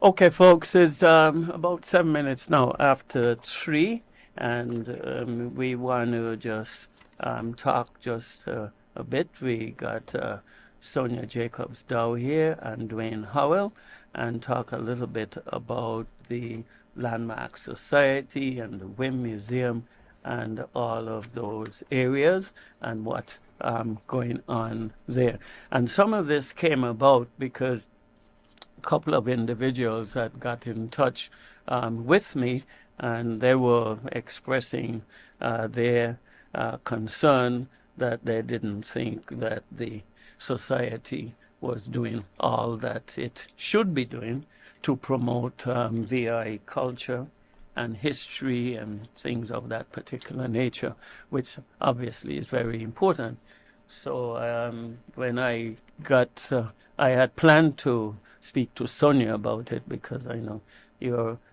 Okay, folks, it's about 7 minutes now after 3, and we want to just talk just a bit. We got Sonia Jacobs Dow here and Dwayne Howell, and talk a little bit about the Landmark Society and the WIM Museum and all of those areas and what's going on there. And some of this came about because couple of individuals that got in touch with me, and they were expressing their concern that they didn't think that the society was doing all that it should be doing to promote VI culture and history and things of that particular nature, which obviously is very important. So when I had planned to speak to Sonia about it because I know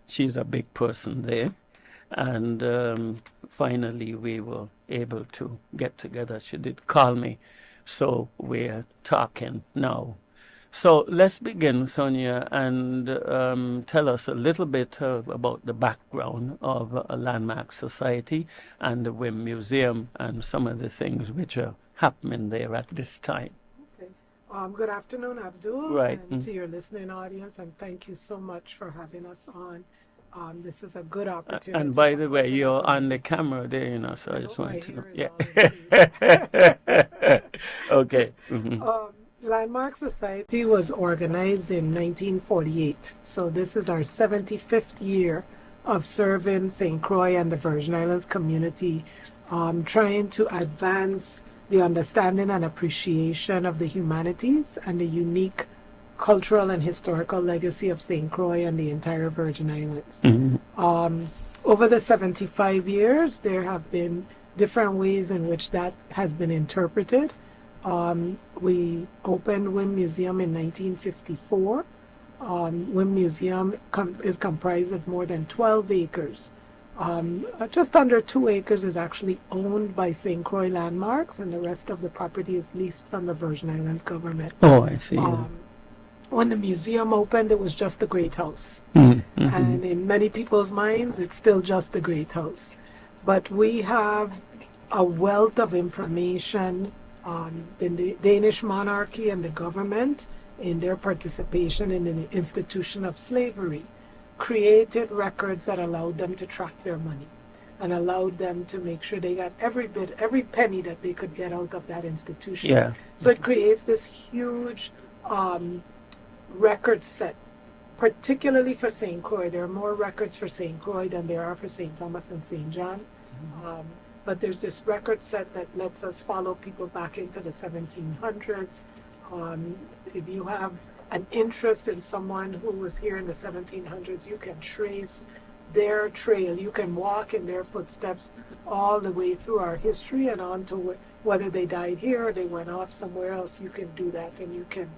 she's a big person there, and finally we were able to get together. She did call me, so we're talking now. So let's begin, Sonia, and tell us a little bit about the background of a Landmark Society and the WIM Museum and some of the things which are happening there at this time. Okay. Good afternoon, Abdul, Right. and to your listening audience, and thank you so much for having us on. This is a good opportunity. And by the for way, us you're on the to camera there, so I I just know my wanted to know. hair is Yeah. all in place. Okay. Mm-hmm. Landmark Society was organized in 1948, so this is our 75th year of serving St. Croix and the Virgin Islands community, trying to advance the understanding and appreciation of the humanities and the unique cultural and historical legacy of St. Croix and the entire Virgin Islands. Mm-hmm. Over the 75 years, there have been different ways in which that has been interpreted. We opened WIM Museum in 1954. WIM Museum is comprised of more than 12 acres. Just under 2 acres is actually owned by St. Croix Landmarks, and the rest of the property is leased from the Virgin Islands government. Oh, I see. When the museum opened, it was just the Great House. Mm-hmm. And in many people's minds, it's still just the Great House. But we have a wealth of information on the Danish monarchy and the government in their participation in the institution of slavery, created records that allowed them to track their money and allowed them to make sure they got every bit, every penny that they could get out of that institution. Yeah. So it creates this huge record set, particularly for St. Croix. There are more records for St. Croix than there are for St. Thomas and St. John. But there's this record set that lets us follow people back into the 1700s. If you have an interest in someone who was here in the 1700s, you can trace their trail. You can walk in their footsteps all the way through our history and on to whether they died here or they went off somewhere else. You can do that, and you can,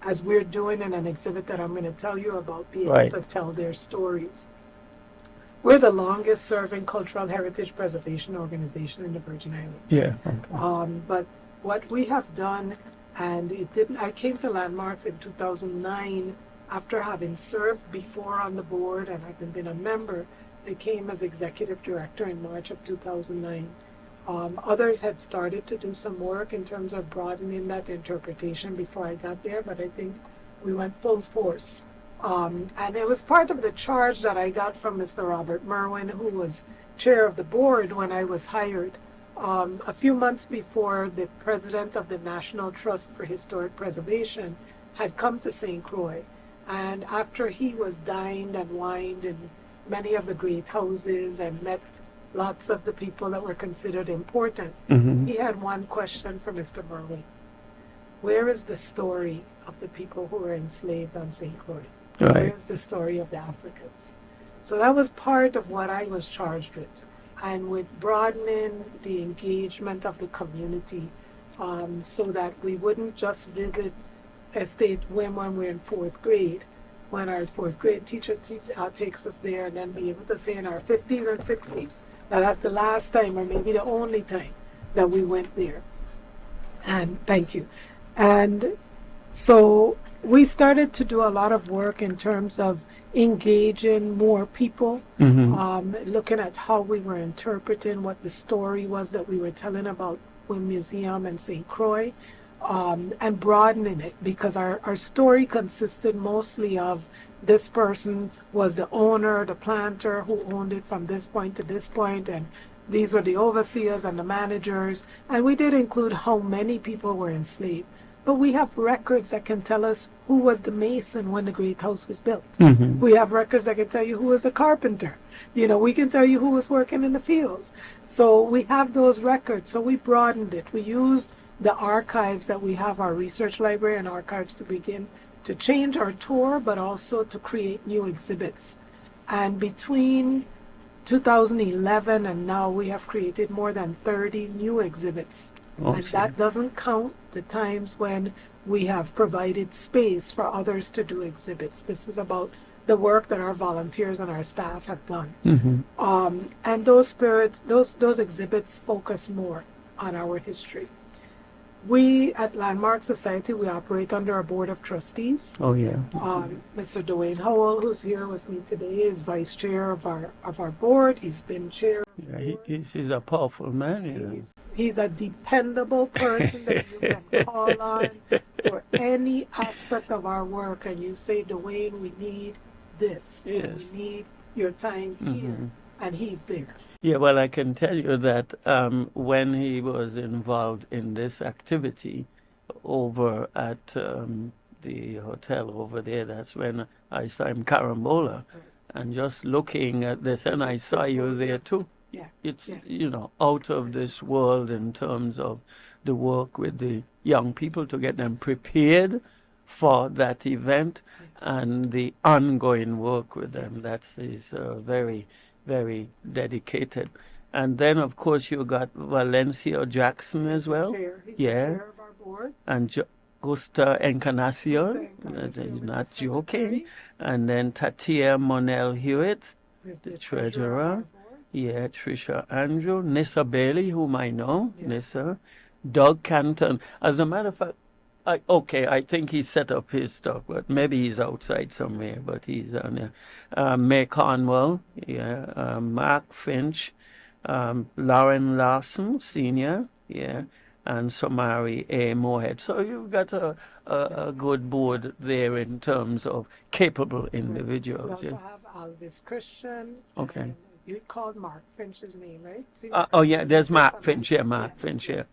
as we're doing in an exhibit that I'm going to tell you about, be able to tell their stories. We're the longest serving cultural heritage preservation organization in the Virgin Islands. Yeah. Okay. But what we have done, and I came to Landmarks in 2009 after having served before on the board and having been a member. I came as executive director in March of 2009. Others had started to do some work in terms of broadening that interpretation before I got there, but I think we went full force. And it was part of the charge that I got from Mr. Robert Merwin, who was chair of the board when I was hired. A few months before, the president of the National Trust for Historic Preservation had come to St. Croix. And after he was dined and wined in many of the great houses and met lots of the people that were considered important, he had one question for Mr. Merwin. Where is the story of the people who were enslaved on St. Croix? Where's the story of the Africans? So that was part of what I was charged with, and with broadening the engagement of the community, so that we wouldn't just visit Estate WIM when we're in 4th grade, when our 4th grade teacher takes us there, and then be able to say in our 50s and 60s that that's the last time or maybe the only time that we went there. And thank you. And so we started to do a lot of work in terms of engaging more people, looking at how we were interpreting what the story was that we were telling about Wynn Museum and St. Croix, and broadening it, because our story consisted mostly of this person was the owner, the planter who owned it from this point to this point, and these were the overseers and the managers. And we did include how many people were enslaved. But we have records that can tell us who was the mason when the great house was built. We have records that can tell you who was the carpenter. We can tell you who was working in the fields. So we have those records. So we broadened it. We used the archives that we have, our research library and archives, to begin to change our tour, but also to create new exhibits. And between 2011 and now, we have created more than 30 new exhibits. Awesome. And that doesn't count the times when we have provided space for others to do exhibits. This is about the work that our volunteers and our staff have done. And those exhibits focus more on our history. We at Landmark Society, we operate under a board of trustees. Oh, yeah. Mr. Dwayne Howell, who's here with me today, is vice chair of our board. He's been chair. Yeah, he's a powerful man. He's a dependable person that you can call on for any aspect of our work. And you say, Dwayne, we need this. Yes. We need your time here. And he's there. Yeah, well, I can tell you that when he was involved in this activity over at the hotel over there, that's when I saw him carambola. And just looking at this, and I saw you there too. Yeah. It's, out of this world in terms of the work with the young people to get them prepared for that event, and the ongoing work with them. That is very, very dedicated. And then, of course, you got Valencia Jackson as well. He's the chair of our board. And Gusta Encarnacion, not joking. And then Tatia Monell Hewitt, the treasurer. Yeah, Trisha Andrew, Nissa Bailey, whom I know, Nissa. Doug Canton. As a matter of fact, I think he set up his stuff, but maybe he's outside somewhere, but he's on there. May Cornwell, Mark Finch, Lauren Larson, Senior, and Somari A. Moorhead. So you've got a good board there in terms of capable individuals. We also have Alvis Christian. Okay. You called Mark Finch's name, right? There's Mark Finch. Yeah, Mark Finch. Yeah.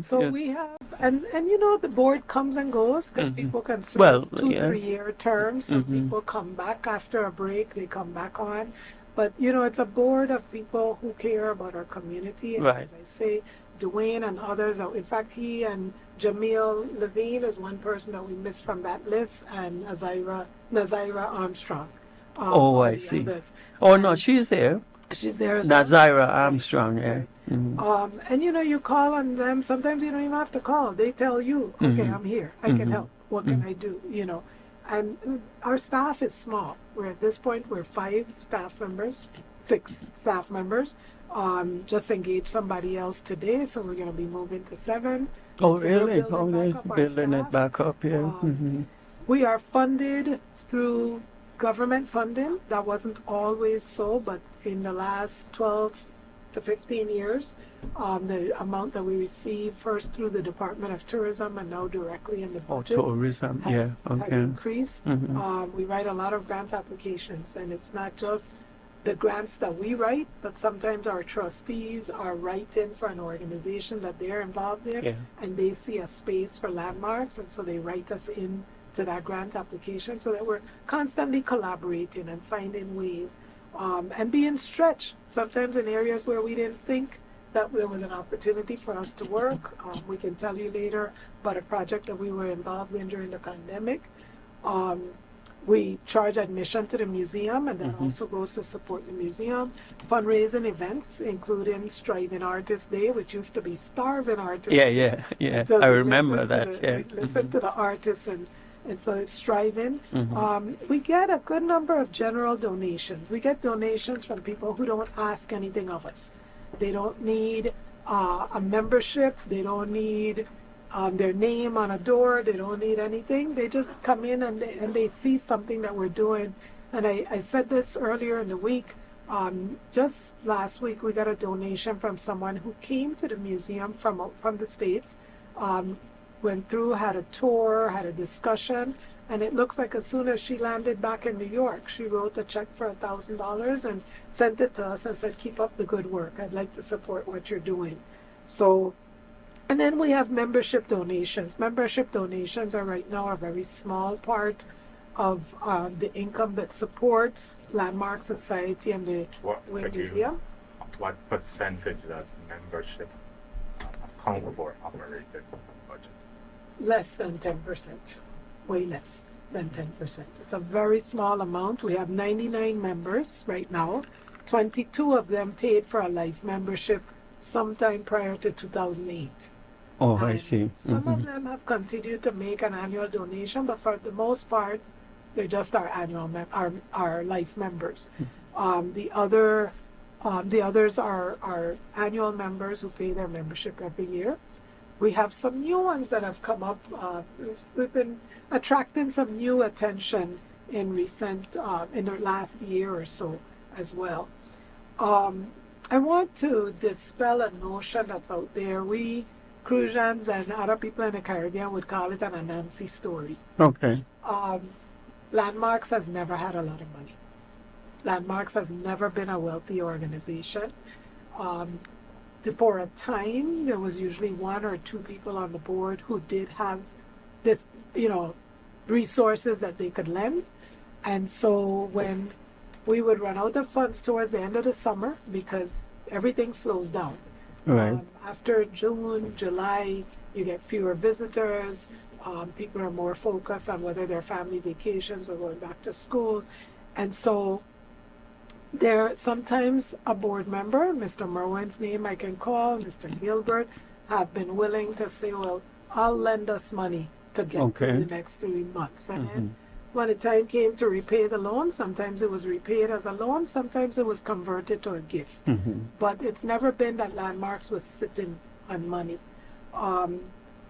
So we have, and the board comes and goes because people can serve 2-3 year terms. Some people come back after a break; they come back on. But it's a board of people who care about our community. And as I say, Dwayne and others. In fact, he and Jamil Levine is one person that we missed from that list, and Nazira Armstrong. I see. Others. Oh no, she's there. She's there as well. Nazira Armstrong, yeah. And you call on them. Sometimes you don't even have to call. They tell you, okay, I'm here. I can help. What can I do? And our staff is small. At this point, we're 6 staff members. Just engaged somebody else today, so we're going to be moving to 7. Oh, so really? Building it back up, yeah. We are funded through government funding. That wasn't always so, but in the last 12 to 15 years, the amount that we receive first through the Department of Tourism and now directly in the budget tourism, has increased. We write a lot of grant applications, and it's not just the grants that we write, but sometimes our trustees are writing for an organization that they're involved in, and they see a space for landmarks, and so they write us in to that grant application, so that we're constantly collaborating and finding ways and being stretched sometimes in areas where we didn't think that there was an opportunity for us to work. We can tell you later about a project that we were involved in during the pandemic. We charge admission to the museum, and that also goes to support the museum. Fundraising events, including Striving Artists Day, which used to be Starving Artists Day. Yeah. I remember that. Listen to the artists, and so it's Striving. We get a good number of general donations. We get donations from people who don't ask anything of us. They don't need a membership. They don't need their name on a door. They don't need anything. They just come in and they see something that we're doing. And I said this earlier in the week. Just last week, we got a donation from someone who came to the museum from the States, went through, had a tour, had a discussion, and it looks like as soon as she landed back in New York, she wrote a check for $1,000 and sent it to us and said, "Keep up the good work. I'd like to support what you're doing." So, and then we have membership donations. Membership donations are right now a very small part of the income that supports Landmark Society and the Wynn Museum. What percentage does membership account for operating budget? Less than 10%, way less than 10%. It's a very small amount. We have 99 members right now. 22 of them paid for a life membership sometime prior to 2008. Oh, I see. Some of them have continued to make an annual donation, but for the most part, they're just our annual our life members. The others are annual members who pay their membership every year. We have some new ones that have come up. We've been attracting some new attention in the last year or so as well. I want to dispel a notion that's out there. We Cruisians and other people in the Caribbean would call it an Anansi story. Okay. Landmarks has never had a lot of money. Landmarks has never been a wealthy organization. For a time, there was usually one or two people on the board who did have this, resources that they could lend. And so when we would run out of funds towards the end of the summer, because everything slows down. Right. After June, July, you get fewer visitors. People are more focused on whether their family vacations or going back to school. And so sometimes a board member, Mr. Merwin's name I can call, Mr. Gilbert, have been willing to say, well, I'll lend us money to get through the next 3 months. And then when the time came to repay the loan, sometimes it was repaid as a loan, sometimes it was converted to a gift. But it's never been that Landmarks was sitting on money.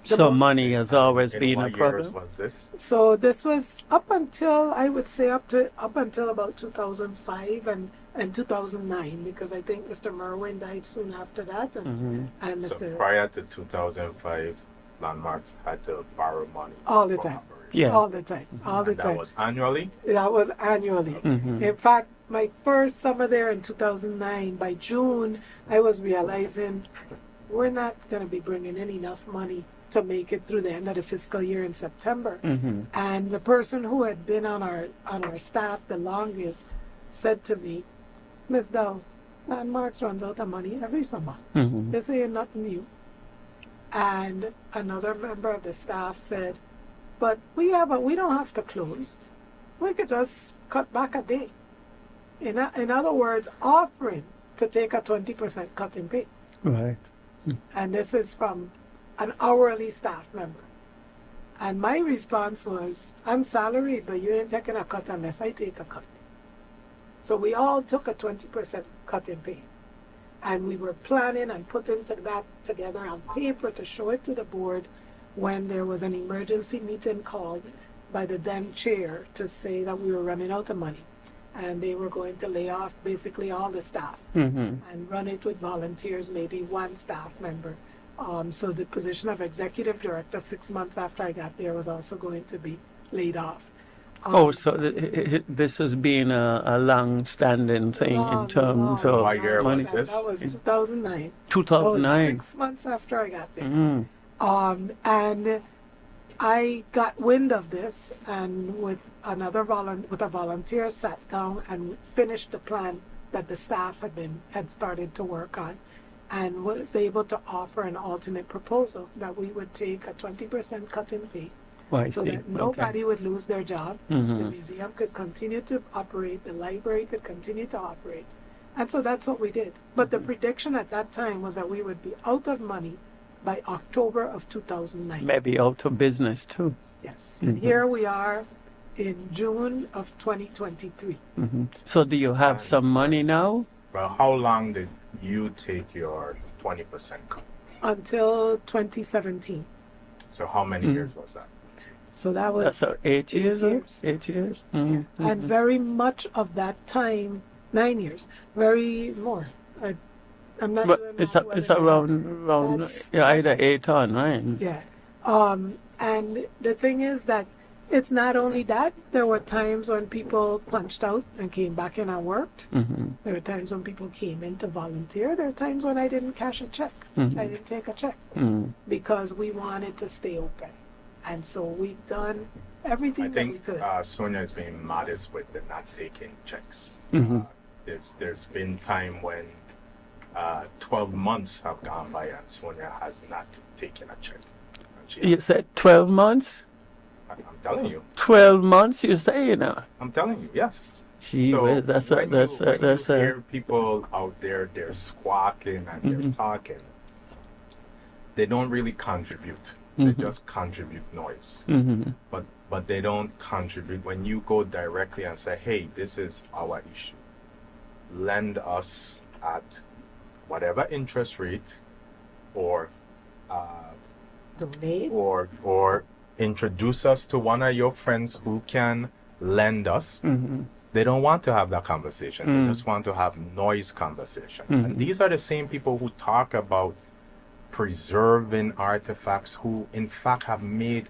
So money has always been a What problem? years was this? So this was up until, I would say, up until about 2005 and 2009, because I think Mr. Merwin died soon after that, and So Mr. prior to 2005, Landmarks had to borrow money All the for time. operation. Yeah. all the time, all the And that time. was annually? That was annually. In fact, my first summer there in 2009, by June, I was realizing we're not going to be bringing in enough money to make it through the end of the fiscal year in September. And the person who had been on our staff the longest said to me, "Miss Dow, Landmarks runs out of money every summer. This ain't nothing new." And another member of the staff said, "But we don't have to close. We could just cut back a day." In other words, offering to take a 20% cut in pay. Right. And this is from an hourly staff member. And my response was, "I'm salaried, but you ain't taking a cut unless I take a cut." So we all took a 20% cut in pay. And we were planning and putting that together on paper to show it to the board when there was an emergency meeting called by the then chair to say that we were running out of money. And they were going to lay off basically all the staff and run it with volunteers, maybe one staff member. So the position of executive director 6 months after I got there was also going to be laid off. So this has been a long-standing thing in terms of What year money. was this? That was 2009. 2009. That was 6 months after I got there. And I got wind of this, and with a volunteer sat down and finished the plan that the staff had started to work on, and was able to offer an alternate proposal that we would take a 20% cut in pay, Oh, I so see. that nobody would lose their job. The museum could continue to operate, the library could continue to operate. And so that's what we did. But the prediction at that time was that we would be out of money by October of 2009. Maybe out of business too. Yes. And here we are in June of 2023. So do you have some money now? Well, how long did you take your 20% cut? Until 2017. So how many years was that? So that was That's 8 years. 8 years. 8 years. Yeah. And very much of that time, 9 years, very more. I'm not But doing it's math well it's in my head. around That's- yeah, either that's- 8 or 9. Yeah. And the thing is that it's not only that, there were times when people punched out and came back in and worked. Mm-hmm. There were times when people came in to volunteer. There were times when I didn't cash a check. Mhm. I didn't take a check Mm. because we wanted to stay open. And so we've done everything I that we think could. Sonia is being modest with the not taking checks. Mhm. There's been time when 12 months have gone by and Sonia has not taken a check. And she You has- said 12 months? I'm telling you. 12 months, you say, I'm telling you, yes. Gee So whiz, that's when you a, hear people out there, they're squawking and they're talking, they don't really contribute. They just contribute noise. mm-hmm. But they don't contribute when you go directly and say, hey, this is our issue. Lend us at whatever interest rate or Donate. or introduce us to one of your friends who can lend us. Mm-hmm. They don't want to have that conversation. They just want to have noise conversation. And these are the same people who talk about preserving artifacts, who in fact have made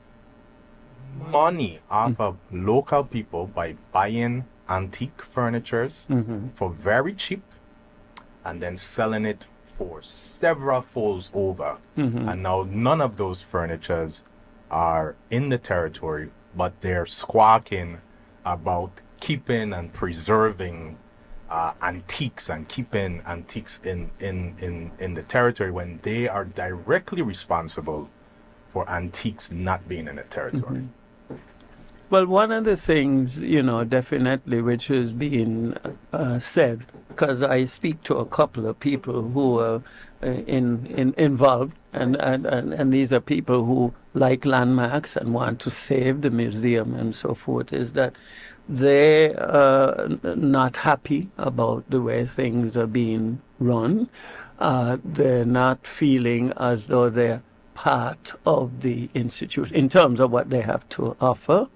money off of local people by buying antique furnitures for very cheap and then selling it for several folds over. And now none of those furnitures are in the territory, but they're squawking about keeping and preserving antiques and keeping antiques in the territory when they are directly responsible for antiques not being in the territory. Well, one of the things, definitely, which is being said, because I speak to a couple of people who are involved, and these are people who like landmarks and want to save the museum and so forth, is that they are not happy about the way things are being run. They're not feeling as though they're part of the institute in terms of what they have to offer.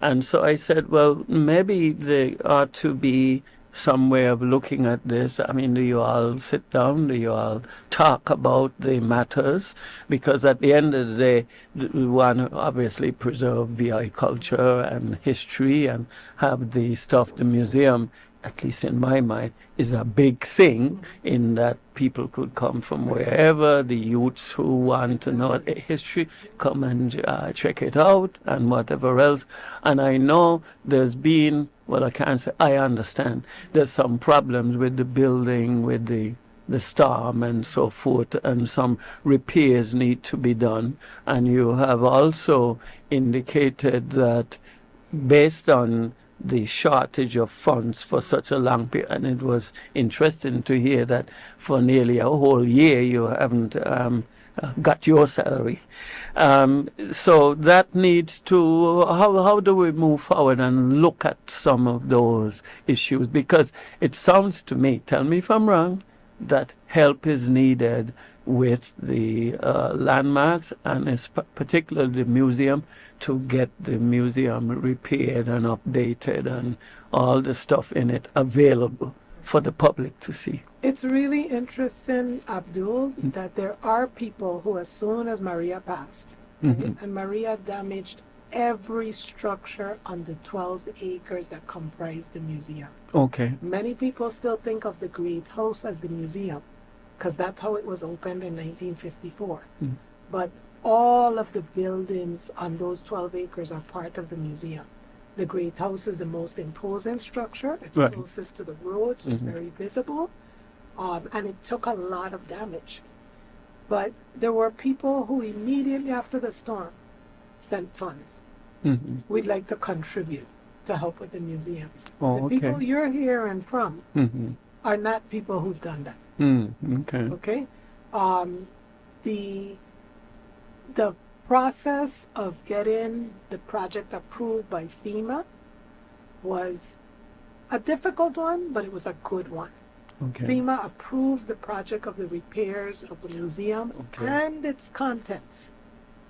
And so I said, well, maybe there ought to be some way of looking at this. I mean, do you all sit down? Do you all talk about the matters? Because at the end of the day, we want to obviously preserve VI culture and history and have the stuff. The museum, at least in my mind, is a big thing in that people could come from wherever. The youths who want to know the history come and check it out and whatever else. And I know there's been, well, I can't say, I understand, there's some problems with the building, with the storm and so forth, and some repairs need to be done. And you have also indicated that based on the shortage of funds for such a long period, and it was interesting to hear that for nearly a whole year you haven't got your salary. So that needs to, how do we move forward and look at some of those issues? Because it sounds to me, tell me if I'm wrong, that help is needed with the landmarks and particularly the museum, to get the museum repaired and updated and all the stuff in it available for the public to see. It's really interesting, Abdul, that there are people who, as soon as Maria passed, right, and Maria damaged every structure on the 12 acres that comprised the museum. Okay. Many people still think of the Great House as the museum, because that's how it was opened in 1954. But all of the buildings on those 12 acres are part of the museum. The Great House is the most imposing structure. It's Right. closest to the road, so it's very visible. And it took a lot of damage. But there were people who immediately after the storm sent funds. We'd like to contribute to help with the museum. Oh, The okay. people you're hearing from are not people who've done that. Okay. Okay? The process of getting the project approved by FEMA was a difficult one, but it was a good one. Okay. FEMA approved the project of the repairs of the museum Okay. and its contents.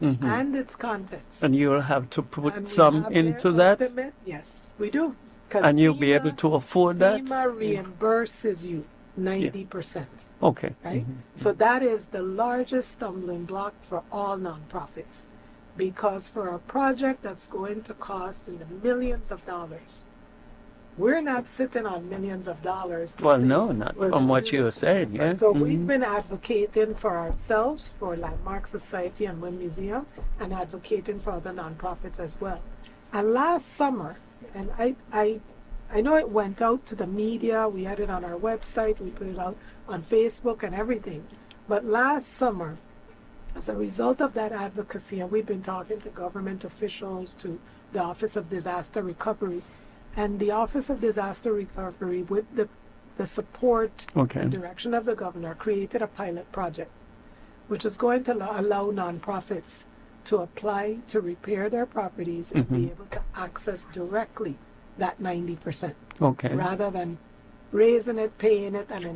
and its contents. And you'll have to put And we some have into their that, estimate. Yes, we do. 'Cause and you'll be able to afford that. FEMA reimburses you 90%. Okay. Right? So that is the largest stumbling block for all nonprofits. Because for a project that's going to cost in the millions of dollars, we're not sitting on millions of dollars. To Well, say no, not we're from gonna what do you were this. saying, yeah. So we've been advocating for ourselves, for Landmark Society and Wynn Museum, and advocating for other nonprofits as well. And last summer, and I know it went out to the media, we had it on our website, we put it out on Facebook and everything. But last summer, as a result of that advocacy, and we've been talking to government officials, to the Office of Disaster Recovery, and the Office of Disaster Recovery, with the support and direction of the governor, created a pilot project, which is going to allow nonprofits to apply to repair their properties and be able to access directly that 90%, rather than raising it, paying it, and then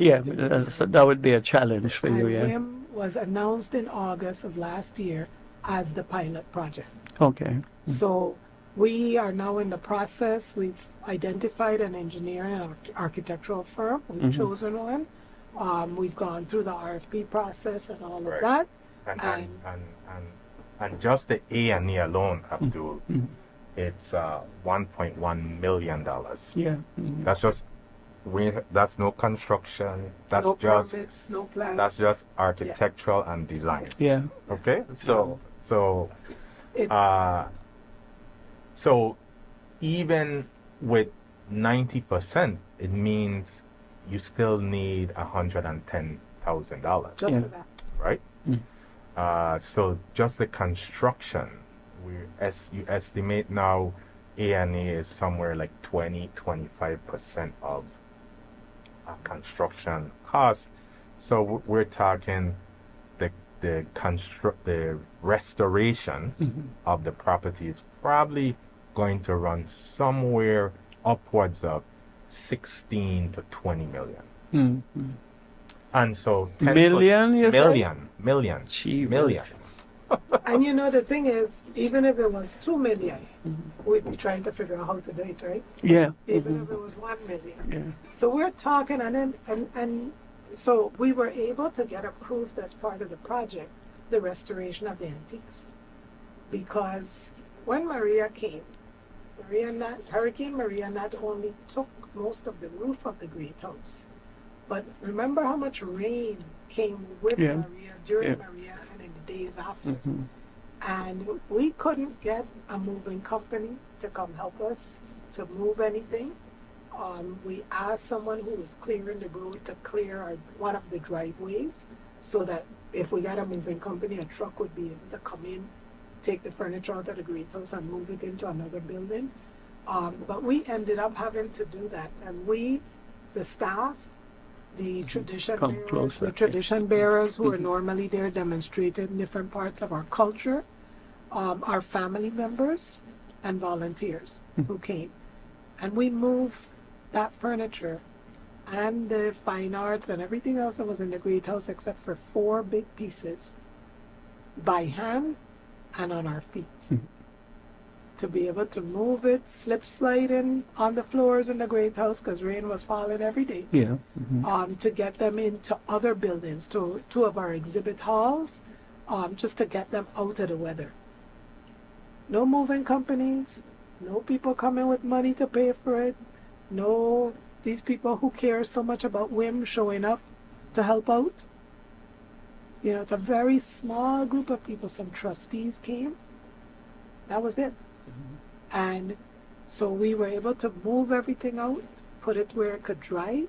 that would be a challenge for you, yeah. WIM was announced in August of last year as the pilot project. Okay. So we are now in the process. We've identified an engineering and architectural firm. We've chosen one. We've gone through the RFP process and all of that. And just the A&E alone, Abdul, it's $1.1 million. Yeah. That's just that's no construction. That's no just permits, no plans. that's just architectural and design. Yeah. Okay. So It's, so even with 90%, it means you still need $110,000, just for that. right? So just the construction, you estimate now A&E is somewhere like 20-25% of construction cost. So we're talking the restoration of the property is probably going to run somewhere upwards of 16 to 20 million. And so 10 Million, you million. And you know, the thing is, even if it was 2 million, we'd be trying to figure out how to do it, right? Yeah. Even if it was 1 million. Yeah. So we're talking, and so we were able to get approved as part of the project, the restoration of the antiques. Because when Maria came, Hurricane Maria not only took most of the roof of the Great House, but remember how much rain came with Maria, during Maria, and in the days after. And we couldn't get a moving company to come help us to move anything. We asked someone who was clearing the road to clear one of the driveways, so that if we got a moving company, a truck would be able to come in, take the furniture out of the Great House and move it into another building. But we ended up having to do that. And we, the staff, the tradition bearers who are normally there demonstrating different parts of our culture, our family members and volunteers who came. And we moved that furniture and the fine arts and everything else that was in the Great House, except for 4 big pieces, by hand and on our feet. To be able to move it, slip sliding on the floors in the Great House, because rain was falling every day. Yeah. To get them into other buildings, to 2 of our exhibit halls, just to get them out of the weather. No moving companies, no people coming with money to pay for it, no these people who care so much about WIM showing up to help out. You know, it's a very small group of people. Some trustees came. That was it. And so we were able to move everything out, put it where it could dry,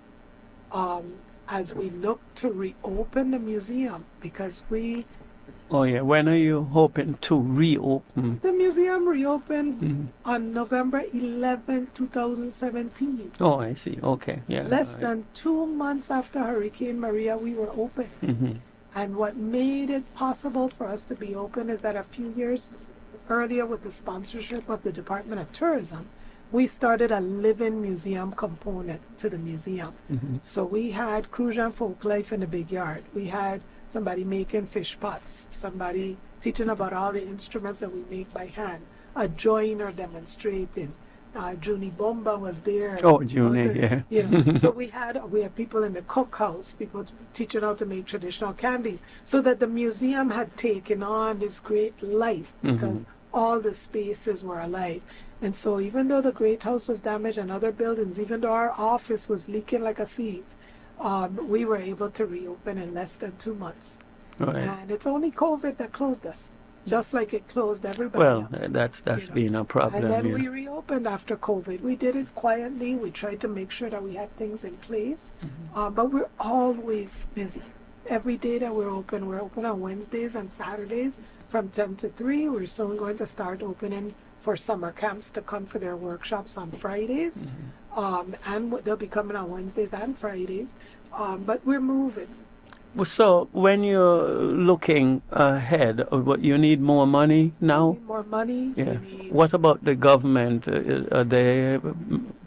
as we look to reopen the museum, because Oh yeah, when are you hoping to reopen? the museum reopened on November 11, 2017. Oh, I see. Okay, yeah. Less than 2 months after Hurricane Maria, we were open. And what made it possible for us to be open is that a few years earlier, with the sponsorship of the Department of Tourism, we started a living museum component to the museum. So we had Croix and folk life in the big yard. We had somebody making fish pots, somebody teaching about all the instruments that we make by hand. A joiner demonstrating. Junie Bomba was there. Oh, Junie, yeah. Yeah. So we had people in the cookhouse, people teaching how to make traditional candies, so that the museum had taken on this great life because all the spaces were alive. And so even though the Great House was damaged and other buildings, even though our office was leaking like a sieve, we were able to reopen in less than 2 months. Right. And it's only COVID that closed us, just like it closed everybody Well, else. that's been a problem. And then yeah. we reopened after COVID. We did it quietly. We tried to make sure that we had things in place. But we're always busy. Every day that we're open on Wednesdays and Saturdays from 10 to 3. We're soon going to start opening for summer camps to come for their workshops on Fridays. And they'll be coming on Wednesdays and Fridays. But we're moving. So when you're looking ahead, what you need more money now? We need more money. Yeah. We need, What about the government? Are they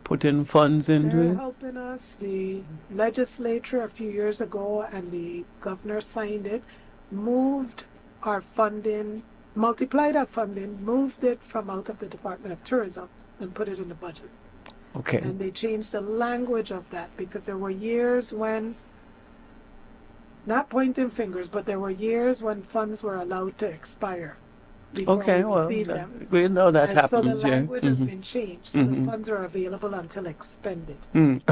putting funds into they're it? helping us. The legislature a few years ago and the governor signed it, moved our funding, multiplied our funding, moved it from out of the Department of Tourism and put it in the budget. Okay. And they changed the language of that because there were years when, not pointing fingers, but there were years when funds were allowed to expire before Okay, we well, received them. we know that And so happens. the language has been changed, so the Mhm. funds are available until expended. Mm.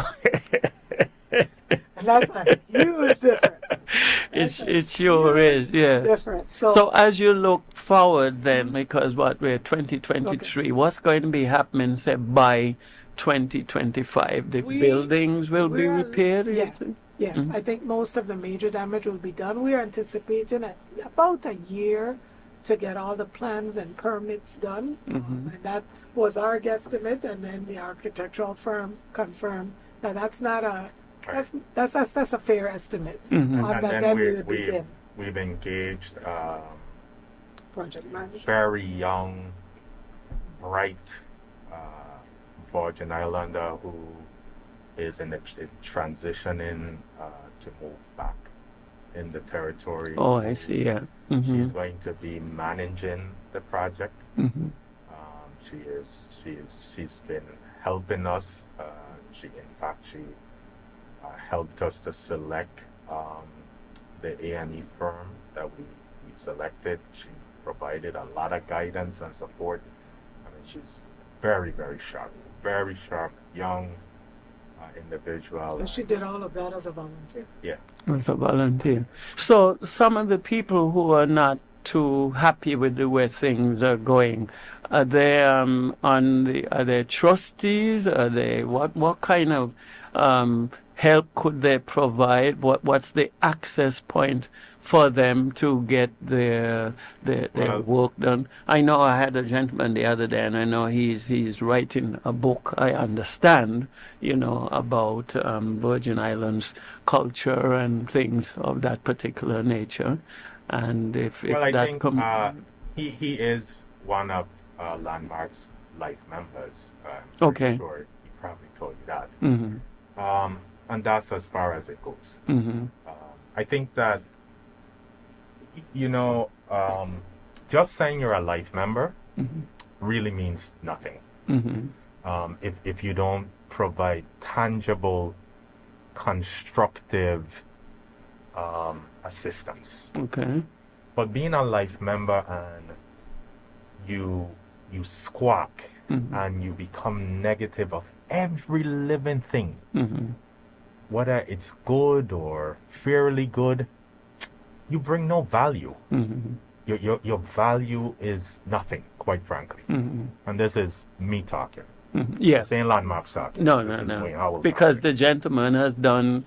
And that's a huge difference. It sure is, yeah. Difference. So as you look forward then, because we're 2023, what's going to be happening, say, by 2025? The buildings will be we're- repaired? you yeah. think? Yeah, I think most of the major damage will be done. We're anticipating about a year to get all the plans and permits done. And that was our guesstimate, and then the architectural firm confirmed that that's not a that's a fair estimate. And But then then we would begin we've engaged project management. very young, bright Virgin Islander who is in transitioning to move back in the territory. Oh, I see, yeah. She's going to be managing the project. Mhm. She's been helping us. She helped us to select the A&E firm that we selected. She provided a lot of guidance and support. I mean, she's very, very sharp, young individual. And she did all of that as a volunteer. Yeah. As a volunteer. So some of the people who are not too happy with the way things are going, are they are they trustees? Are they what kind of help could they provide? What's the access point for them to get their work done? I know I had a gentleman the other day, and I know he's writing a book, I understand, about Virgin Islands culture and things of that particular nature. And if I that think he is one of Landmark's life members. I'm Okay. sure he probably told you that. Mm-hmm. And that's as far as it goes. Mm-hmm. I think that, just saying you're a life member really means nothing. Mm-hmm. If you don't provide tangible, constructive assistance. Okay. But being a life member and you squawk and you become negative of every living thing, whether it's good or fairly good, you bring no value. Your value is nothing, quite frankly. And this is me talking. Yeah. Saying Landmark's talking. No. Because the gentleman has done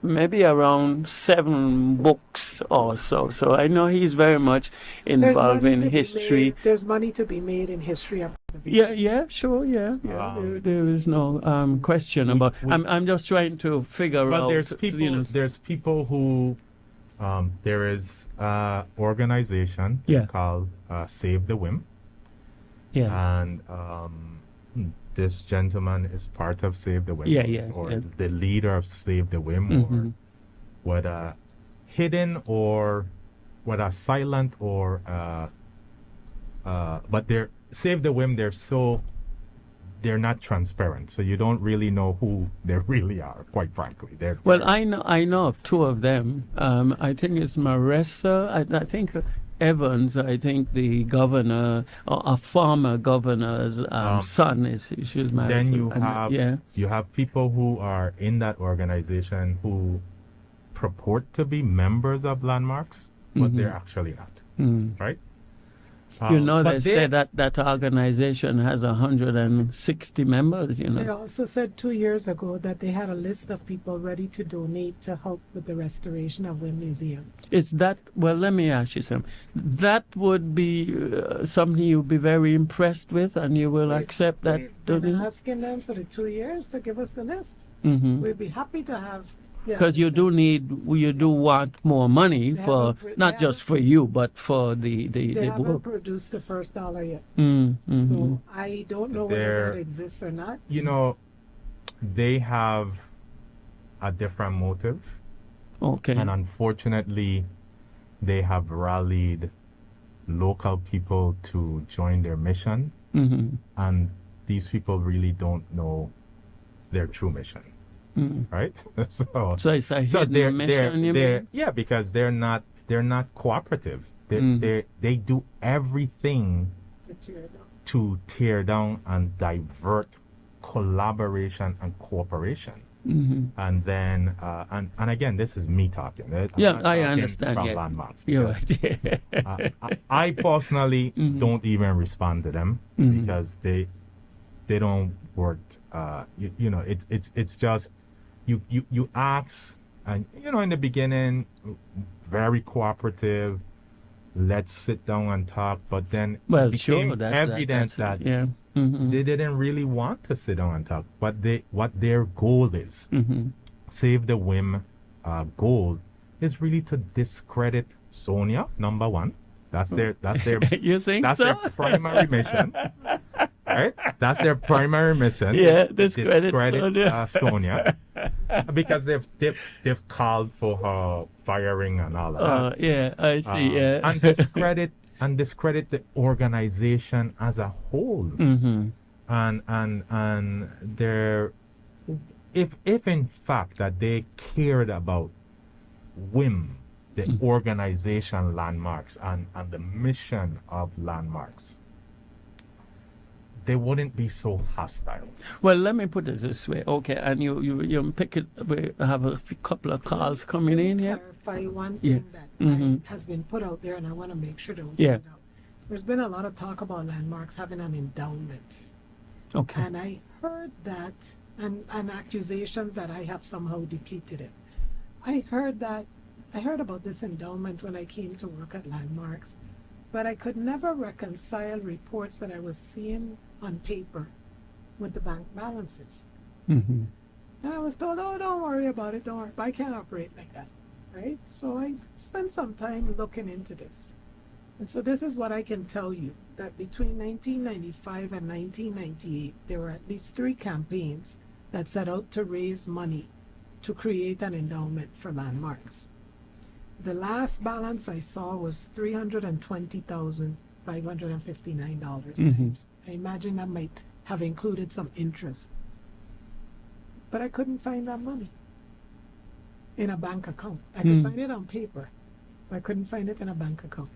maybe around 7 books or so. So I know he's very much involved in history. There's money to be made in history and preservation. Yeah, sure, yeah. Yes, there is no question about. I'm just trying to figure out. There's people who. There is an organization called Save the Whim. Yeah. And this gentleman is part of Save the Whim. Or the leader of Save the Whim, or whether hidden or whether silent or but they're Save the Whim. They're not transparent, so you don't really know who they really are. Quite frankly, they're Well, I know of two of them. I think it's Marissa. I think Evans. I think the governor, or a former governor's son is she's married. Then to, you have yeah. you have people who are in that organization who purport to be members of Landmarks, but they're actually not, right? You know, but they say that organization has 160 members, you They know. also said 2 years ago that they had a list of people ready to donate to help with the restoration of Wynn Museum. Is that, well, let me ask you something. That would be something you'd be very impressed with, and you will accept that We've been donation? asking them for the 2 years to give us the list. Mm-hmm. We'd be happy to have. Because you do want more money They for, haven't not just for you, but for They the haven't work. produced the first dollar yet. Mm-hmm. So I don't know whether They're- that exists or not. You know, they have a different motive, Okay. and unfortunately, they have rallied local people to join their mission, Mm-hmm. and these people really don't know their true mission, right? So it's a So hidden mission, you mean? yeah, because they're not cooperative. They do everything To tear it down. to tear down and divert collaboration and cooperation. Mm-hmm. And then and again, this is me talking. Right? I'm Yeah, not I talking understand. from Yeah. Landmarks, You're because, right. I personally don't even respond to them because they don't work. You know, it's just you ask, and you know, in the beginning, very cooperative. Let's sit down and talk, but then Well, it became sure. evident that yeah. Mm-hmm. they didn't really want to sit down and talk. What their goal is, Save the Whim goal is really to discredit Sonia. Number one, that's their You think that's so? their primary mission. Right? That's their primary mission. Yeah, is to discredit Sonia. Sonia, because they've called for her firing and all of that. Yeah, I see. Yeah. And discredit the organization as a whole. Mm-hmm. And they're if in fact that they cared about WIM, the organization Landmarks and the mission of Landmarks, they wouldn't be so hostile. Well, let me put it this way. Okay, and you pick it. We have a couple of calls coming in here. Clarify one Yeah. thing that has been put out there, and I want to make sure that we Yeah. get it out. There's been a lot of talk about Landmarks having an endowment, Okay. and I heard that, and accusations that I have somehow depleted it. I heard about this endowment when I came to work at Landmarks, but I could never reconcile reports that I was seeing on paper with the bank balances. Mm-hmm. And I was told, oh, don't worry about it, don't worry. But I can't operate like that, right? So I spent some time looking into this. And so this is what I can tell you, that between 1995 and 1998, there were at least 3 campaigns that set out to raise money to create an endowment for Landmarks. The last balance I saw was $320,559. I imagine that might have included some interest. But I couldn't find that money in a bank account. I could find it on paper, but I couldn't find it in a bank account.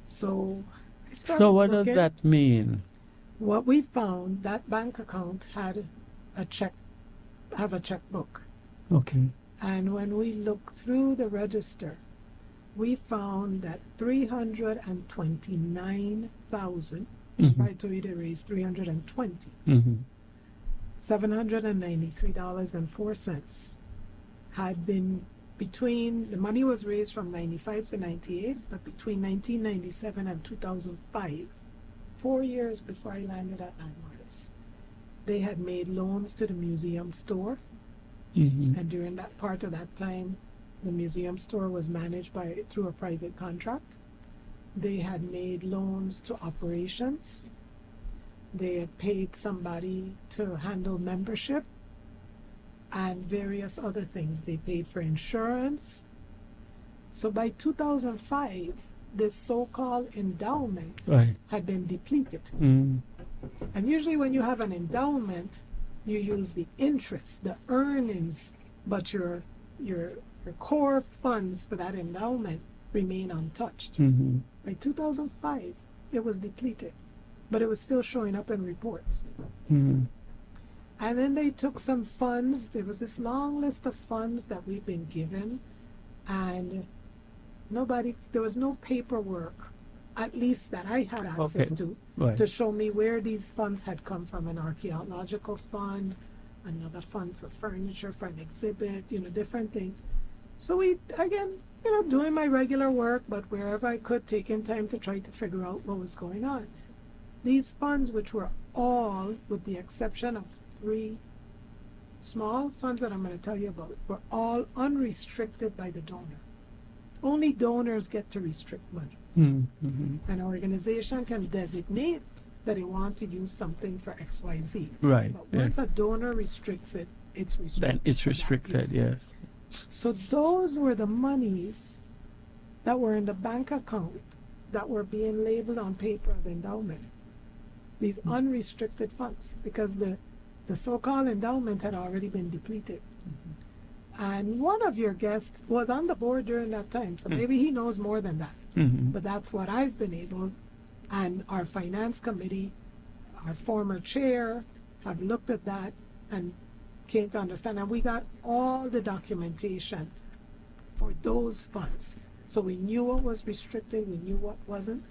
So I started So what does looking. that mean? What we found, that bank account has a checkbook. Okay. And when we looked through the register, we found that 329,000, I told you they raised 320, Mm-hmm. $793.04 had been between, the money was raised from 95 to 98, but between 1997 and 2005, 4 years before I landed at Landmarks, they had made loans to the museum store. Mm-hmm. And during that part of that time, the museum store was managed through a private contract. They had made loans to operations. They had paid somebody to handle membership and various other things. They paid for insurance. So by 2005, this so-called endowment Right. had been depleted. Mm. And usually when you have an endowment, you use the interest, the earnings, but your core funds for that endowment remain untouched. Mm-hmm. By 2005, it was depleted, but it was still showing up in reports. Mm-hmm. And then they took some funds. There was this long list of funds that we've been given, and there was no paperwork, at least that I had access to, Right. to show me where these funds had come from. An archaeological fund, another fund for furniture, for an exhibit, different things. So we, again, doing my regular work, but wherever I could, taking time to try to figure out what was going on. These funds, which were all, with the exception of 3 small funds that I'm going to tell you about, were all unrestricted by the donor. Only donors get to restrict money. Mm-hmm. An organization can designate that they want to use something for XYZ. Right. But once a donor restricts it, it's restricted. Then it's for that restricted, use. yes. So those were the monies that were in the bank account that were being labeled on paper as endowment. These unrestricted funds, because the so-called endowment had already been depleted. And one of your guests was on the board during that time, so maybe he knows more than that. Mm-hmm. But that's what I've been able, and our finance committee, our former chair, have looked at that and came to understand. And we got all the documentation for those funds. So we knew what was restricted, we knew what wasn't.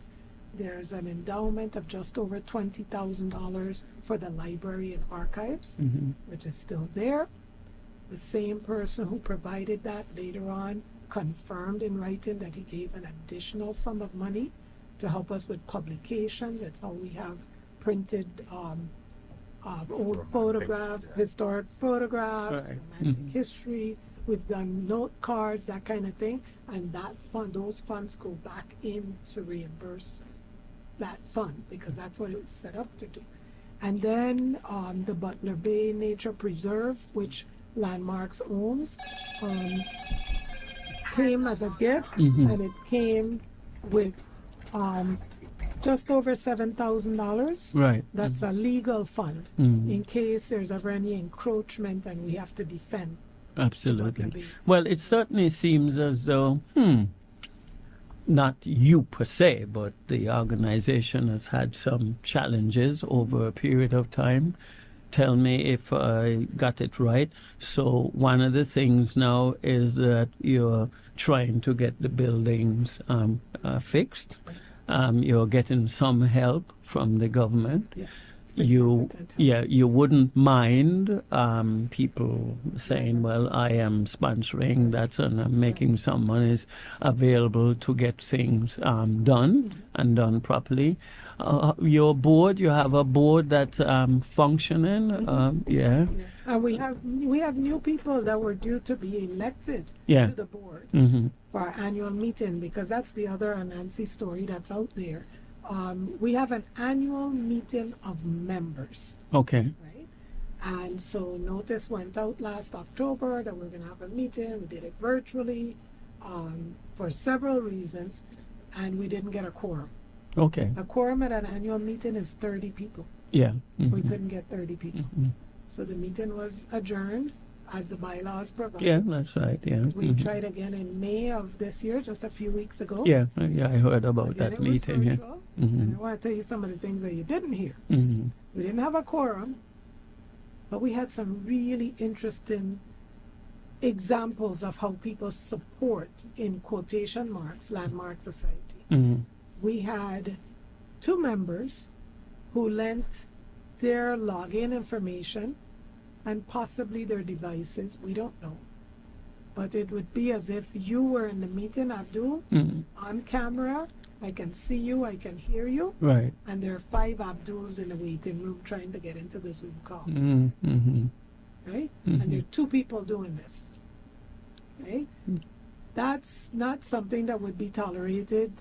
There's an endowment of just over $20,000 for the library and archives, Mm-hmm. which is still there. The same person who provided that later on confirmed in writing that he gave an additional sum of money to help us with publications. That's how we have printed old photographs, historic photographs, Right. romantic history. We've done note cards, that kind of thing. And those funds go back in to reimburse that fund, because that's what it was set up to do. And then the Butler Bay Nature Preserve, which Landmarks owns, came as a gift, and it came with just over $7,000. Right. That's a legal fund in case there's ever any encroachment and we have to defend. Absolutely. Well, it certainly seems as though, not you per se, but the organization has had some challenges over a period of time. Tell me if I got it right. So one of the things now is that you're trying to get the buildings fixed. You're getting some help from the government. Yes. You significant help. you wouldn't mind people saying, well, I am sponsoring that and I'm making some monies available to get things done and done properly. Your board, you have a board that's functioning. Yeah. And we have new people that were due to be elected Yeah. to the board Mm-hmm. for our annual meeting, because that's the other Anansi story that's out there. We have an annual meeting of members, Okay. right? And so notice went out last October that we're going to have a meeting. We did it virtually for several reasons, and we didn't get a quorum. Okay. A quorum at an annual meeting is 30 people. Yeah. We Mhm. couldn't get 30 people. Mhm. So the meeting was adjourned as the bylaws provide. Yeah, that's right. Yeah. We Mhm. tried again in May of this year, just a few weeks ago. Yeah. Yeah. I heard about Again, that it was meeting. Yeah. virtual. And Mm-hmm. I want to tell you some of the things that you didn't hear. Mm-hmm. We didn't have a quorum, but we had some really interesting examples of how people support, in quotation marks, Landmark Society. Mm-hmm. We had 2 members who lent their login information and possibly their devices. We don't know. But it would be as if you were in the meeting, Abdul, Mm-hmm. on camera. I can see you, I can hear you. Right. And there are 5 Abduls in the waiting room trying to get into the Zoom call, Mm-hmm. right? Mhm. And there are 2 people doing this, right? That's not something that would be tolerated,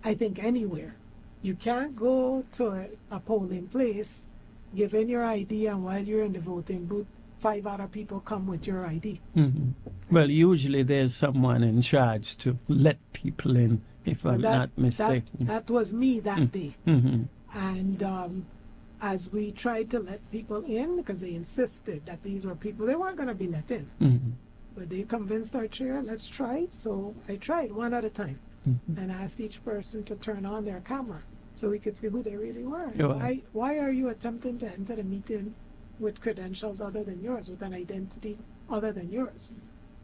I think, anywhere. You can't go to a polling place, give in your ID, and while you're in the voting booth, 5 other people come with your ID. Mm-hmm. Well, usually there's someone in charge to let people in, if I'm not mistaken. That was me that day. Mm-hmm. And as we tried to let people in, because they insisted that these were people, they weren't going to be let in. Mm-hmm. But they convinced our chair, let's try it. So I tried one at a time and asked each person to turn on their camera so we could see who they really were. Right. Why are you attempting to enter the meeting with credentials other than yours, with an identity other than yours?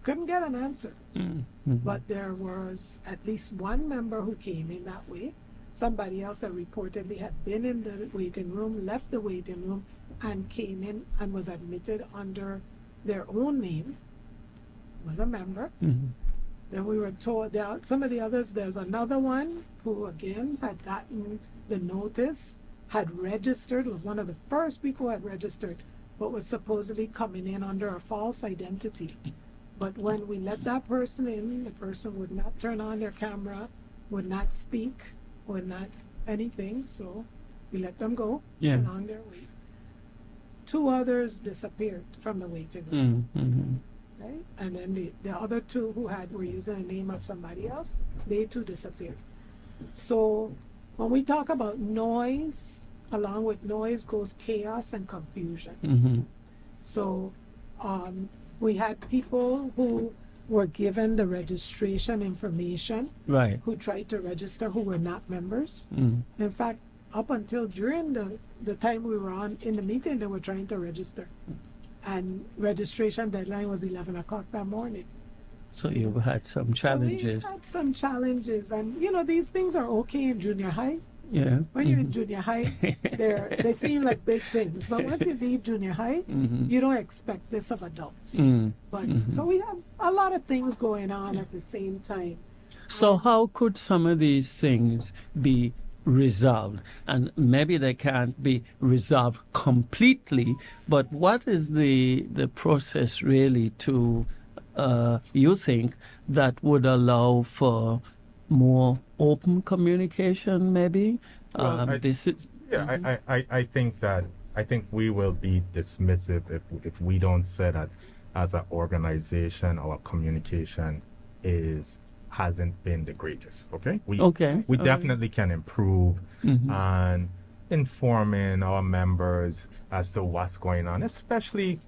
Couldn't get an answer. Mm-hmm. But there was at least one member who came in that way. Somebody else that reportedly had been in the waiting room, left the waiting room, and came in and was admitted under their own name, was a member. Mm-hmm. Then we were told that some of the others, there's another one who again had gotten the notice, had registered, was one of the first people who had registered, but was supposedly coming in under a false identity. But when we let that person in, the person would not turn on their camera, would not speak, would not anything, so we let them go and on their way. 2 others disappeared from the waiting room. Mm-hmm. Right? And then the other 2 who were using the name of somebody else, they too disappeared. So when we talk about noise, along with noise goes chaos and confusion. Mm-hmm. So we had people who were given the registration information, Right. who tried to register, who were not members. Mm. In fact, up until during the time we were on in the meeting, they were trying to register. And registration deadline was 11 o'clock that morning. So you've had some challenges. So we had some challenges. And, these things are okay in junior high. Yeah. When you're in junior high, they seem like big things. But once you leave junior high, you don't expect this of adults. But so we have a lot of things going on at the same time. So how could some of these things be resolved? And maybe they can't be resolved completely, but what is the process really to, you think, that would allow for more open communication, maybe? Well, I think we will be dismissive if we don't say that as an organization our communication hasn't been the greatest. Okay, we definitely can improve and informing our members as to what's going on, especially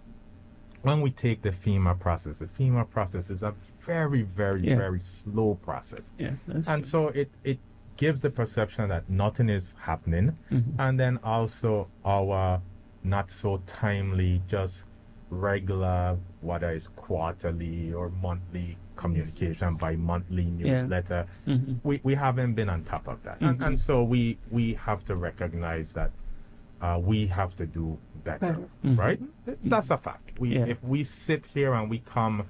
when we take the FEMA process. The FEMA process is a very, very, very slow process. Yeah, and so it gives the perception that nothing is happening. And then also our not so timely, just regular, whether it's quarterly or monthly communication by monthly newsletter. We haven't been on top of that. And so we have to recognize that we have to do better. Right? That's a fact. If we sit here and we come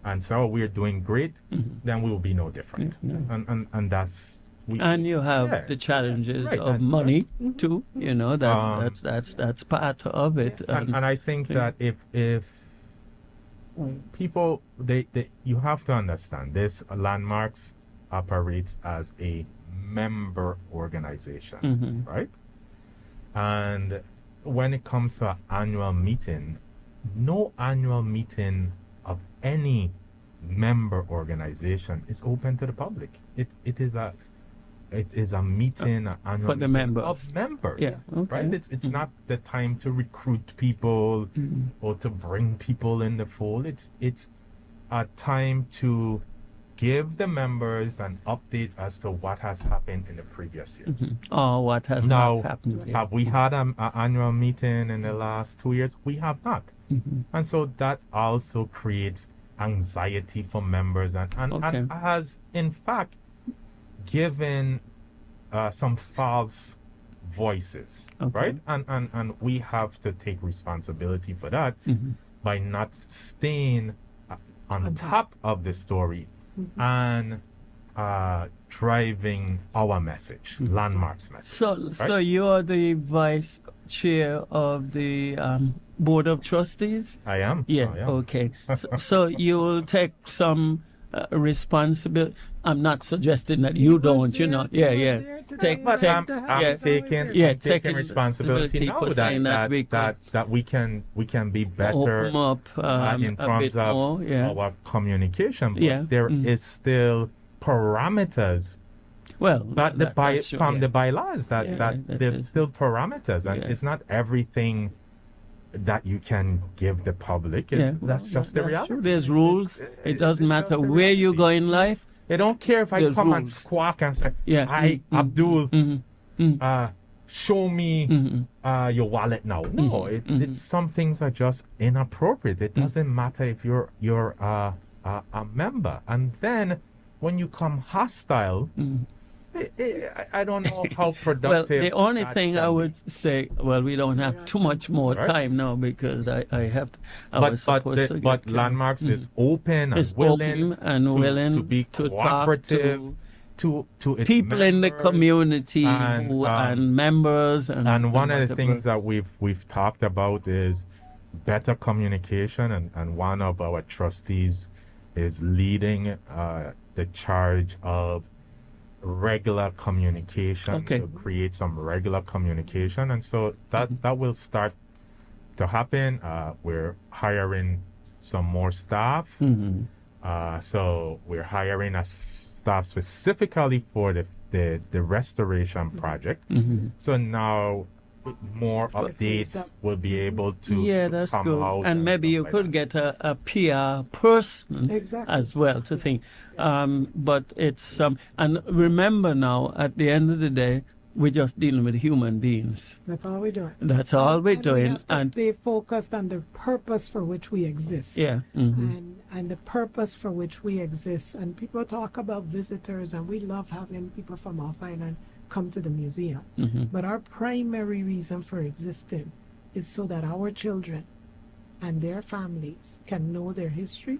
and say, oh, we're doing great, then we will be no different. And that's... and you have the challenges of money too. That's part of it. And I think that if people, you have to understand this, Landmarks operates as a member organization, right? And when it comes to an annual meeting, no annual meeting of any member organization is open to the public. It is a meeting, an annual for the meeting members. of members. Yeah, okay. Right? It's not the time to recruit people or to bring people in the fold. It's a time to give the members an update as to what has happened in the previous years. Or what has Now, not happened. have we had an annual meeting in the last 2 years? We have not. And so that also creates anxiety for members and has, in fact, given some false voices, right? And we have to take responsibility for that by not staying on top of the story and driving our message, Landmarks message. So you're the vice chair of the board of trustees? I am. Yeah. I am. Okay. So you will take some responsibility. I'm not suggesting that you don't, you know. Yeah, yeah. Take, But I'm taking taking responsibility now for saying that we could that we can be better open up in a terms bit of more. Yeah. our communication. But Yeah. there is still parameters Well, that that's true, from yeah. the bylaws that Yeah, that there's is- still parameters, and Yeah. it's not everything that you can give the public. Yeah, That's just the that's reality. true. There's rules. It doesn't It's matter just the where you reality. go in life. They don't care if I There's come and rules. squawk and say, Yeah. Abdul, Mhm. show me your wallet now. No, it's some things are just inappropriate. It doesn't matter if you're a member. And then when you come hostile, I don't know how Well, productive. the only that thing can I be. would say, well, we don't have too much more Right. time now because I have to, I But was supposed to but get Landmarks is open and It's willing open and willing to be to talk cooperative to its people in the members. community and, and members And one of the whatever. things that we've talked about is better communication, and one of our trustees is leading the charge of regular communication, Okay. to create some regular communication, and so that will start to happen. We're hiring some more staff. So we're hiring a staff specifically for the restoration project. So now more updates will be able to Yeah, that's come good. out And maybe stuff you like could that. get a PR person Exactly. as well to think. But it's and remember now, at the end of the day, we're just dealing with human beings. That's all we're doing. That's all we're And we doing. have to stay focused on the purpose for which we exist. Yeah. And the purpose for which we exist. And people talk about visitors, and we love having people from off island come to the museum. But our primary reason for existing is so that our children and their families can know their history,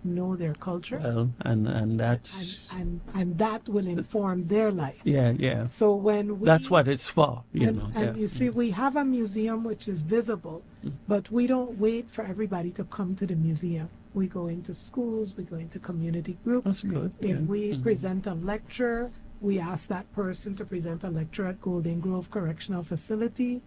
know their culture, Well, and that's and that will inform their lives. yeah. So when we, That's what it's for, you know. and Yeah. you see, we have a museum which is visible, but we don't wait for everybody to come to the museum. We go into schools, we go into community groups. That's good. If yeah. we present a lecture, we ask that person to present a lecture at Golden Grove Correctional Facility,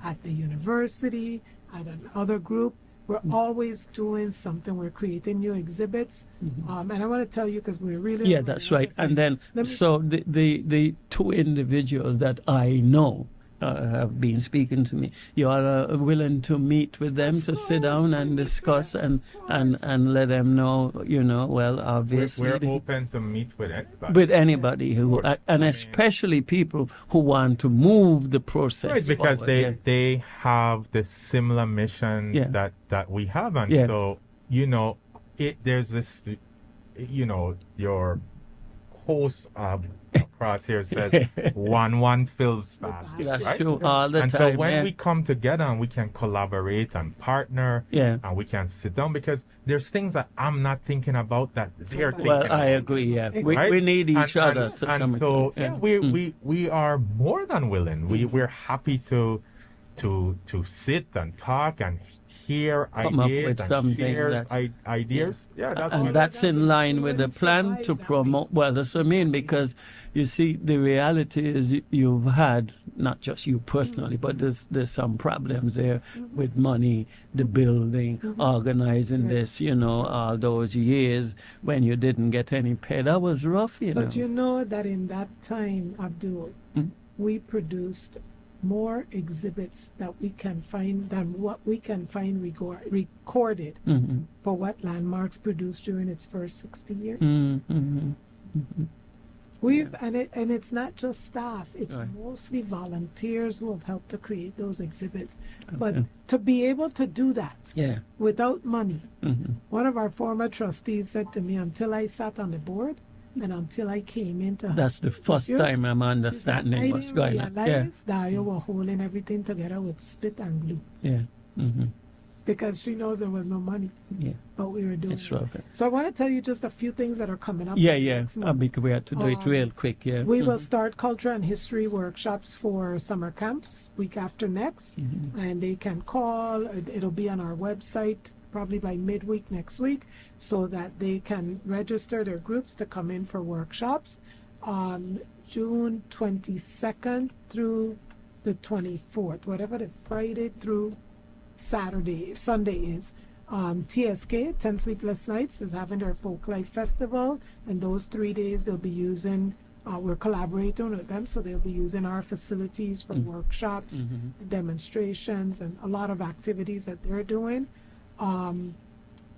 at the university, at another group. We're always doing something. We're creating new exhibits. And I want to tell you, because we're really... Yeah, that's right. And then, Let me- so the two individuals that I know have been speaking to me, you are willing to meet with them to sit down and discuss and let them know, you know, well, obviously... We're open to meet with anybody. with anybody who, Of course. and I mean- especially people who want to move the process Right, because forward. they have the similar mission Yeah. that we have, and Yeah. so there's this, your host across here says one fills fast, That's right? true all the And time. so when yeah. we come together and we can collaborate and partner, Yeah. and we can sit down, because there's things that I'm not thinking about that they're thinking Well, about. I agree. Yeah, Right? we need each And- other. and, to and some so extent. yeah, we are more than willing. We're happy to sit and talk and hear Come up ideas with and something share that's- ideas. Yeah, that's all. And that's in line with the plan to promote. Well, that's what I mean, because you see, the reality is you've had, not just you personally, but there's some problems there with money, the building, organizing this, all those years when you didn't get any pay. That was rough, you know. But you know that in that time, Abdul, we produced more exhibits that we can find than what we can find recorded for what Landmarks produced during its first 60 years. And it's not just staff, it's Right. mostly volunteers who have helped to create those exhibits. But to be able to do that Yeah. without money, one of our former trustees said to me, until I sat on the board and until I came into That's the first you, time I'm she said, understanding I what's didn't going on. Yeah. realize that you were holding everything together with spit and glue, Yeah. because she knows there was no money, Yeah. but we were doing It's it. rough. So I want to tell you just a few things that are coming up. Yeah, yeah. next month. Because we had to do it real quick. Yeah. We will start culture and history workshops for summer camps week after next, and they can call. It'll be on our website probably by midweek next week, so that they can register their groups to come in for workshops on June 22nd through the 24th, whatever the Friday through Sunday is. TSK, 10 Sleepless Nights, is having their Folk Life Festival, and those 3 days they'll be using, we're collaborating with them, so they'll be using our facilities for workshops, demonstrations, and a lot of activities that they're doing.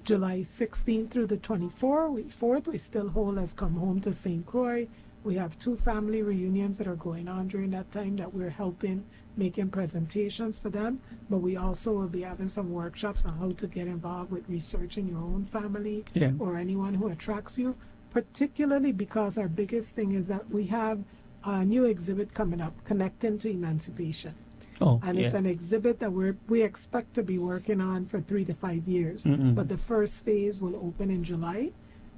July 16th through the 24th, we still hold as Come Home to St. Croix. We have 2 family reunions that are going on during that time that we're helping, making presentations for them, but we also will be having some workshops on how to get involved with researching your own family or anyone who attracts you, particularly because our biggest thing is that we have a new exhibit coming up, Connecting to Emancipation. And it's an exhibit that we expect to be working on for 3 to 5 years, but the first phase will open in July,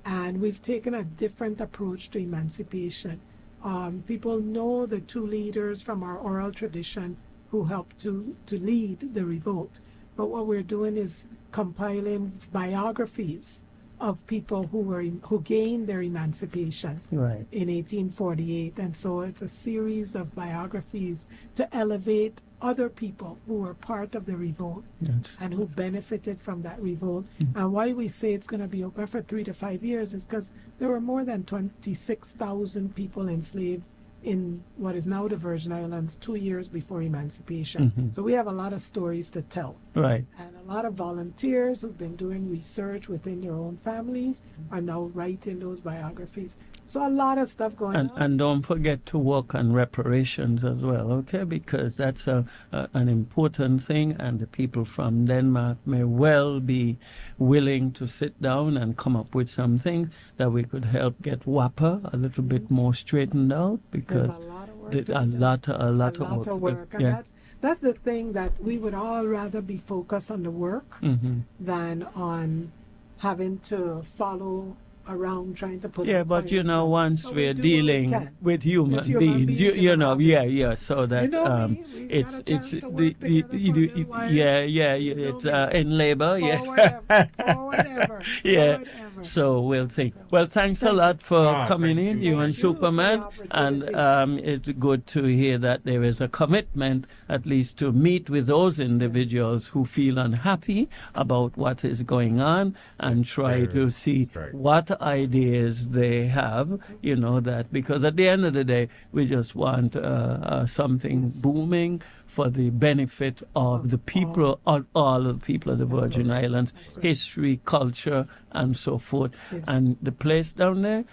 and we've taken a different approach to emancipation. People know the 2 leaders from our oral tradition who helped to lead the revolt. But what we're doing is compiling biographies of people who gained their emancipation in 1848. And so it's a series of biographies to elevate other people who were part of the revolt and who benefited from that revolt. And why we say it's going to be open for 3 to 5 years is because there were more than 26,000 people enslaved in what is now the Virgin Islands 2 years before emancipation. So we have a lot of stories to tell. And a lot of volunteers who've been doing research within their own families are now writing those biographies. So a lot of stuff going on. And don't forget to work on reparations as well, okay? Because that's an important thing, and the people from Denmark may well be willing to sit down and come up with something that we could help get WAPA a little bit more straightened out, because there's a lot of work. And that's the thing, that we would all rather be focused on the work than on having to follow around trying to put but you know, once we're dealing with human beings, you know, so that it's in labor, forward ever. So we'll think. Well, thanks a lot for coming in, you and Superman, and it's good to hear that there is a commitment, at least, to meet with those individuals who feel unhappy about what is going on and try to see what ideas they have, you know, that because at the end of the day, we just want something booming for the benefit of the people, all of the people of the Virgin Islands, history, culture, and so forth. And the place down there,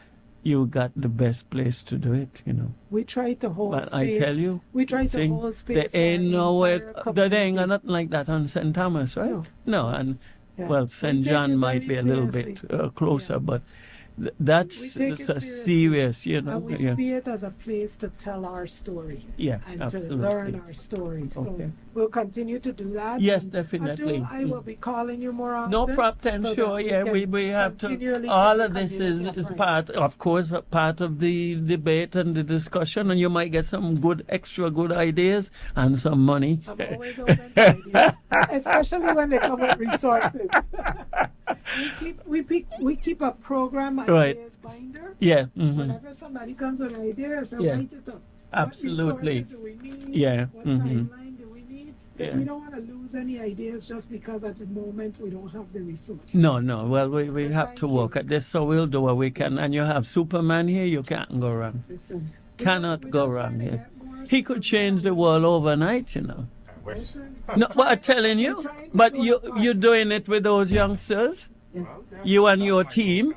you got the best place to do it, you know. We try to hold space. I tell you, we try to hold space. There ain't nowhere, there ain't nothing like that on St. Thomas, right? No, and well, St. John might be a little bit closer, but that's a serious, you know. And we see it as a place to tell our story. And to learn our story. So we'll continue to do that. Yes, definitely. Abdul, I will be calling you more often. No problem, sure. We have to. All of this is part, of course, part of the debate and the discussion, and you might get some extra good ideas and some money. I'm always open to ideas, especially when they come with resources. We keep a program ideas binder. Whenever somebody comes with an idea, so write it up. Absolutely. What resources do we need? What timeline do we need? Because we don't want to lose any ideas just because at the moment we don't have the resources. No. Well, we have to work at this, so we'll do what we can. And you have Superman here, you can't go wrong. Listen, cannot go wrong here. He could change the world overnight, you know. No, what I'm telling you, but you're doing it with those youngsters, you and your team,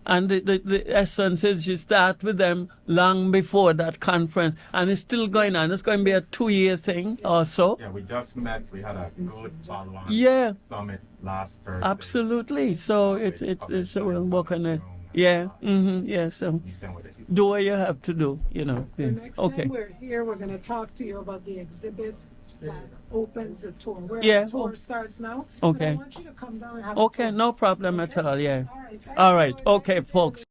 and the essence is you start with them long before that conference, and it's still going on. It's going to be a 2-year thing or so. Yeah, we just met. We had a good follow-on summit last Thursday. Absolutely. So it's we'll work on it. So do what you have to do, you know. The next time we're here, we're going to talk to you about the exhibit that opens the tour. The tour starts now. But I want you to come down and have a tour. No problem at all, All right. Okay, folks.